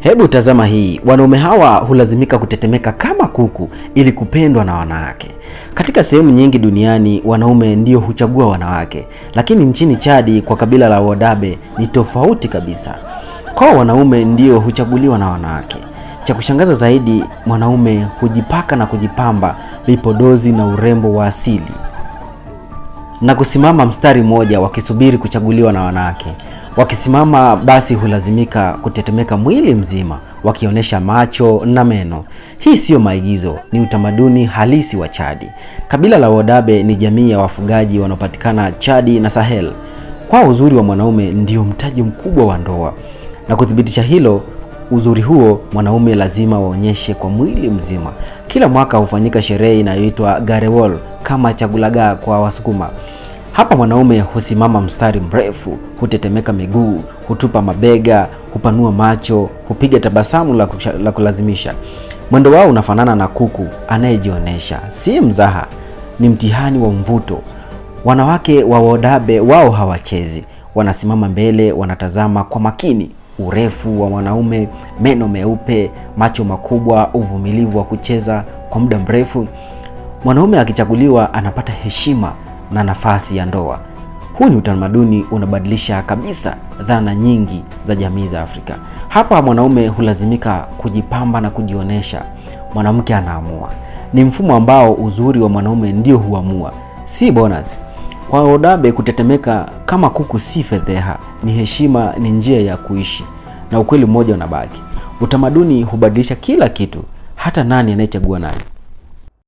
Hebu tazama hii, wanaume hawa hulazimika kutetemeka kama kuku ili kupendwa na wanawake. Katika sehemu nyingi duniani wanaume ndio huchagua wanawake, lakini nchini Chadi kwa kabila la Wodabe ni tofauti kabisa. Kwa wanaume ndio huchaguliwa na wanawake. Cha kushangaza zaidi, mwanaume hujipaka na kujipamba vipodozi na urembo wa asili na kusimama mstari mmoja wakisubiri kuchaguliwa na wanawake. Wakisimama basi hulazimika kutetemeka mwili mzima, wakionyesha macho na meno. Hii sio maigizo, ni utamaduni halisi wa Chadi. Kabila la Wodabe ni jamii ya wafugaji wanaopatikana Chadi na Sahel. Kwa uzuri wa mwanaume ndio mtaji mkubwa wa ndoa. Na kuthibitisha hilo, uzuri huo mwanaume lazima waonyeshe kwa mwili mzima. Kila mwaka hufanyika sherehe inayoitwa Garewol kama chagulaga kwa Wasukuma. Hapa mwanaume husimama mstari mrefu, hutetemeka miguu, hutupa mabega, hupanua macho, hupiga tabasamu la kulazimisha. Mwendo wao unafanana na kuku anayejionyesha. Si mzaha, ni mtihani wa mvuto. Wanawake wa Wodabe wao hawachezi. Wanasimama mbele, wanatazama kwa makini. Urefu wa mwanaume, meno meupe, macho makubwa, uvumilivu wa kucheza kwa muda mrefu. Mwanaume akichaguliwa anapata heshima na nafasi ya ndoa. Huu ni utamaduni unabadilisha kabisa dhana nyingi za jamii za Afrika. Hapa mwanaume hulazimika kujipamba na kujionesha, mwanamke anaamua. Ni mfumo ambao uzuri wa mwanaume ndio huamua, si bonus. Kwa Wodabe kutetemeka kama kuku si fedheha, ni heshima, ni njia ya kuishi. Na ukweli mmoja unabaki, utamaduni hubadilisha kila kitu, hata nani anayechagua nani.